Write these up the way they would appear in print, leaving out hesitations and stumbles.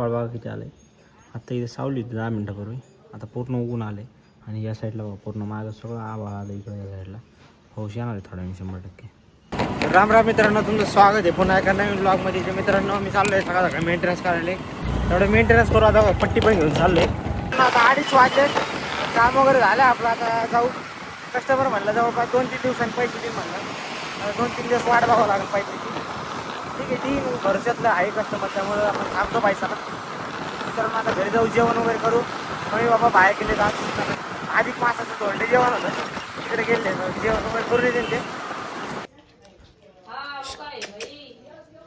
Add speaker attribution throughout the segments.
Speaker 1: बघा किती आले. आता इथे सावली 10 मिनटापूर्वी. आता पूर्ण उगून आले आणि या साईडला बघा पूर्ण मागं सगळं आभाळ आलं इकडे. या साईडला पाऊस येणार आहे थोड्या 100%. राम राम मित्रांनो, तुमचं स्वागत आहे पुन्हा एका नवीन ब्लॉगमध्ये. जे मित्रांनो मी चाललो आहे सकाळ सकाळी मेंटेनन्स करायला. तेवढं मेंटेनन्स करू. आता पट्टी पण घेऊन चाललो आहे. आता 2:30 वाजले. काम वगैरे झालं आपलं. आता जाऊ. कस्टमर म्हणलं जवळपास 2-3 दिवसांनी पैसे देईल म्हणलं. 2-3 दिवस वाट बघावं लागेल पैशाची. ठीक आहे, ती भरोशातलं आहे कस्टमर, त्यामुळे आपण थांबतो पैशाला. तर मग आता घरी जाऊ, जेवण वगैरे करू. मम्मी बाबा बाहेर गेले. अधिक मासाचं धोंडे जेवण होतं, तिकडे गेले. जेवण वगैरे करून येतील ते.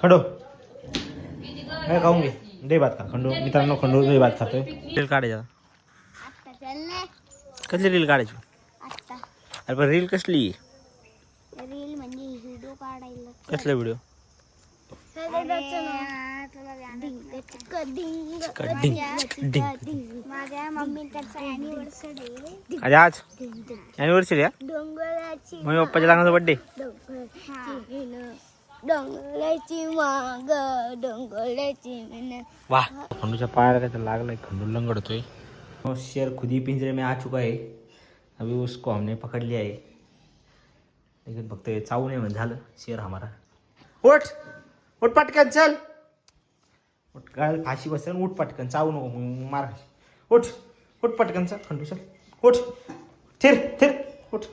Speaker 1: खंडू हे खाऊन घे. दही भात खा खंडू. मित्रांनो खंडू दही भात खातोय. रील काढायचा. कसली रील काढायची? अरे पण रील कसली?
Speaker 2: रील म्हणजे व्हिडिओ काढायला.
Speaker 1: कसला व्हिडिओ?
Speaker 2: माझ्या मम्मीचा अॅनिव्हर्सरी.
Speaker 1: अरे आज अॅनिव्हर्सरी आहे.
Speaker 2: डोंगराची
Speaker 1: मम्मी पप्पाच्या लग्नाचा बर्थडे.
Speaker 2: डोंगराची माग डोंगराची.
Speaker 1: वाह, खंडूच्या पायाला काय तर लागलंय. खंडू लंगडतोय. शेर खुद ही पिंजरे में आ चुका है. अभी उसको हमने पकड़ लिया है. लेकिन फक्त चावू नये म्हणजे झालं. शेर हमारा. उठ उठ पटकन चल. उठ, गाळ फाशी बसेल. उठ पटकन, चावू नको मग मार. उठ उठ पटकन चल खंडू चल. उठ थिर थिर उठ.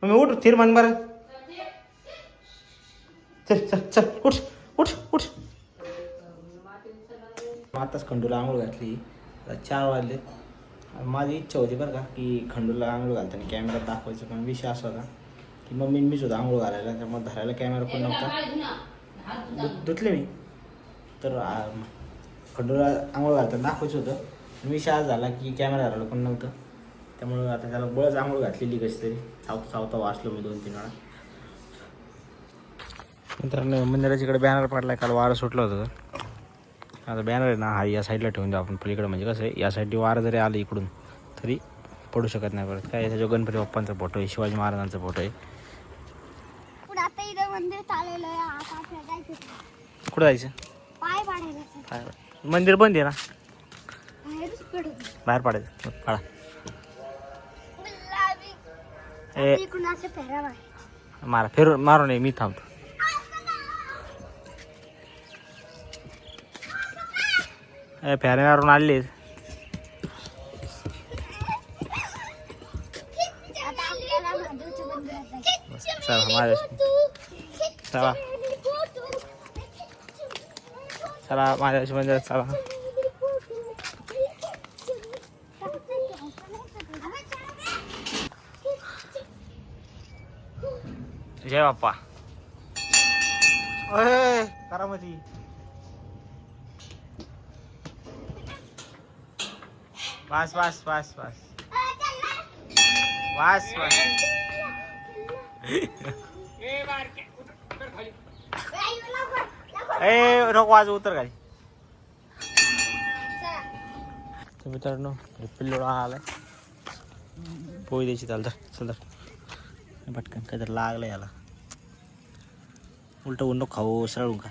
Speaker 1: मग उठ थिर म्हण बरं. चल चल चल उठ उठ उठ. आताच खंडूला आंघोळ घातली. 4 वाजले. माझी इच्छा होती बरं का की खंडूला आंघोळ घालताना कॅमेरा दाखवायचं, पण विषय असा होता की मम्मी मी सुद्धा आंघोळ घालायला, त्यामुळे धरायला कॅमेरा पण नव्हता. धुतले मी तर खंडूला आंघोळ घालताना दाखवायचं होतं. विषय आज झाला की कॅमेरा धरायला पण नव्हतं. त्यामुळं आता त्याला बळच आंघोळ घातलेली कशी तरी. सावता वाचलो मी 2-3 वेळा. नंतर मंदिराच्या इकडे बॅनर पडला. काल वारं सुटलं होतं. आता बॅनर आहे ना, हा या साईडला ठेवून द्या आपण पलीकडे. म्हणजे कसं आहे, या साईडने वारं जरी आलं इकडून तरी पडू शकत नाही. परत काय त्याच्या गणपती बाप्पांचा फोटो आहे, शिवाजी महाराजांचा फोटो आहे.
Speaker 2: आता इथं मंदिर चालवलं. आता आपल्याला जायचं.
Speaker 1: कुठं जायचं?
Speaker 2: पाय पाडायला.
Speaker 1: मंदिर बंद आहे ना.
Speaker 2: बाहेरच पडू.
Speaker 1: बाहेर पाडायचं. पाडा.
Speaker 2: ए इकडून असं फेरा मार.
Speaker 1: मारा फिरून मारू नये. मी थांबतो. फेरे मारून आले. चला माझ्या चला चला माझ्या मंदिरात चला. जय बाप्पा. अरे करामती. बस बस बस बस बस बस. ए नको आज उतर खाली. तर मित्रांनो पिल्लोळा आलाय. पोळी द्यायची त्याला. चल तर पटकन काहीतरी लागलं याला. उलट उंड खाऊ सरळून खा.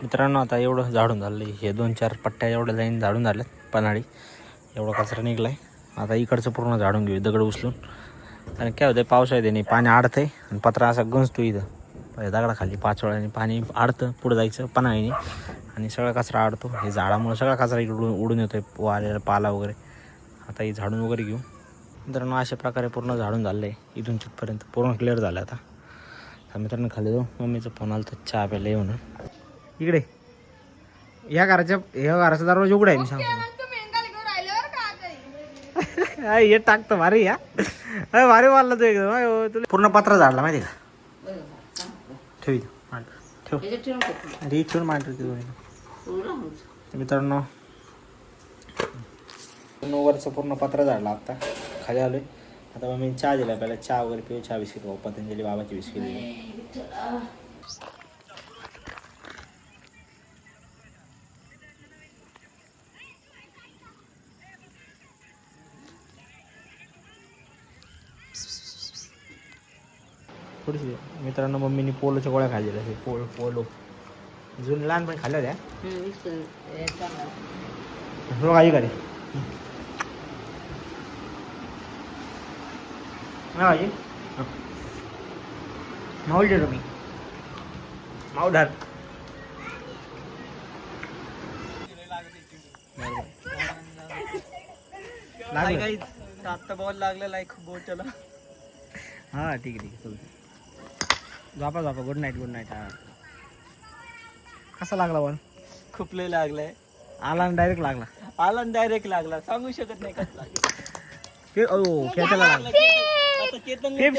Speaker 1: मित्रांनो आता एवढं झाडून झालं. हे 2-4 पट्ट्या एवढ्या लाईन झाडून झाल्यात. पन्हाळी एवढा कचरा निघलाय. आता इकडचं पूर्ण झाडून घेऊ दगड उचलून. आणि काय होतं, पाऊस आहे त्याने पाणी अडतंय आणि पत्रा असा गंजतो इथं दगडाखाली. 5 वेळाने पाणी अडतं. पुढं जायचं पन्हाळीने आणि सगळा कचरा अडतो. हे झाडामुळे सगळा कचरा इकडून उडून येतोय. वाळलेला पाला वगैरे. आता ही झाडून वगैरे घेऊ. मित्रांनो अशा प्रकारे पूर्ण झाडून झालं आहे. इथून तिथपर्यंत पूर्ण क्लिअर झालं. आता मित्रांनो खाली जाऊ. मम्मीचा फोन आला तर चहा प्यायला येऊन. इकडे या घराचा दरवाजा उघडा आहे. मी सांगतो हे टाकतो भारी. या भारी मारला तो एकदम. तुला पूर्ण पत्रा झाडला माहिती का? ठेव ठेव मांडतो. मित्रांनो वरचं पूर्ण पत्रा झाडला. आता खाली आलोय. आता मी चहा दिला. पहिला चहा वगैरे पिऊ. चहा बिस्किट खाऊ. पतंजली बाबाची बिस्किट दिली. थोडीशी मित्रांनो मम्मीने पोलोच्या गोळ्या खाल्लेल्या असे पोलो जुन लहानपणी खाल्ल्या होत्या हो काही करे नाही माऊल देतो मी माऊल धर
Speaker 3: आता बॉल लागलेला आहे खूप बोटला.
Speaker 1: हां ठीक आहे चालतं झोपा गुड नाईट हां कसा लागला बॉल
Speaker 3: खूप लय लागलाय.
Speaker 1: आला आणि डायरेक्ट लागला
Speaker 3: आला डायरेक्ट लागला सांगू शकत नाही कसं लागला.
Speaker 1: खेळताना लागला
Speaker 3: आता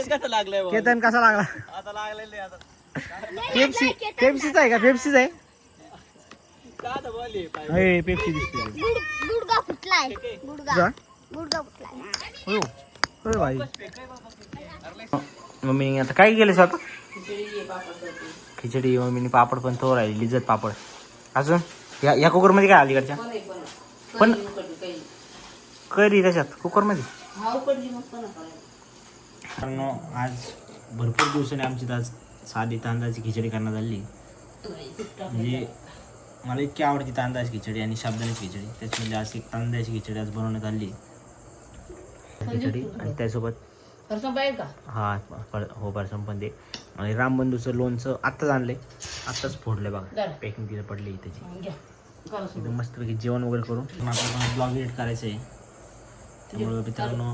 Speaker 3: कसं लागलाय ball?
Speaker 1: केतन कसा लागला
Speaker 3: आता लागलेलं आहे आता.
Speaker 1: पेप्सीचा आहे का पेप्सीचा आहे
Speaker 3: साधा ball आहे पाय.
Speaker 1: अरे पेप्सी दिसते
Speaker 2: गुडगा फुटलाय
Speaker 1: जा.
Speaker 2: गुडगा फुटलाय
Speaker 1: हो हो भाई मम्मी आता काय केलं स्वतः खिचडी मम्मीने पापड पण तो राहिली लिज्जत पापड अजून या कुकरमध्ये काय अलीकडच्या पण करी त्याच्यात कुकरमध्ये कारण आज भरपूर दिवसांनी आमची आज साधी तांदळाची खिचडी करण्यात आली म्हणजे मला इतकी आवडती तांदळाची खिचडी आणि साबुदाण्याची खिचडी त्याच्यामध्ये आज एक तांदळाची खिचडी आज बनवण्यात आली खिचडी आणि त्यासोबत हा हो परसम पण ते आणि रामबंधूचं लोणचं आत्ताच आणलंय आत्ताच फोडलंय बघा पॅकिंग तिथं पडली त्याची एकदम मस्तपैकी जेवण वगैरे करून आपल्याला ब्लॉग एडिट करायचं आहे त्यामुळे मित्रांनो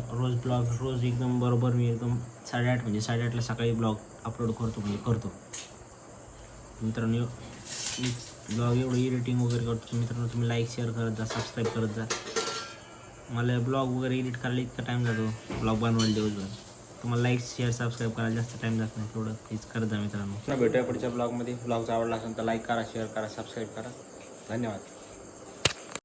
Speaker 1: रोज एकदम बरोबर मी एकदम 8:30 म्हणजे 8:30ला सकाळी ब्लॉग अपलोड करतो मित्रांनो ब्लॉग एवढं एडिटिंग वगैरे करतो मित्रांनो तुम्ही लाईक शेअर करत जा सबस्क्राईब करत जा मला ब्लॉग वगैरे एडिट करायला इतका टाईम जातो ब्लॉग बनवायला दिवसभर तुम्हाला लाईक शेअर सबस्क्राईब करायला जास्त टाईम जात नाही तेवढं प्लीज करत जा मित्रांनो भेटूया पुढच्या ब्लॉगमध्ये ब्लॉग आवडला असेल तर लाईक करा शेअर करा सबस्क्राईब करा धन्यवाद.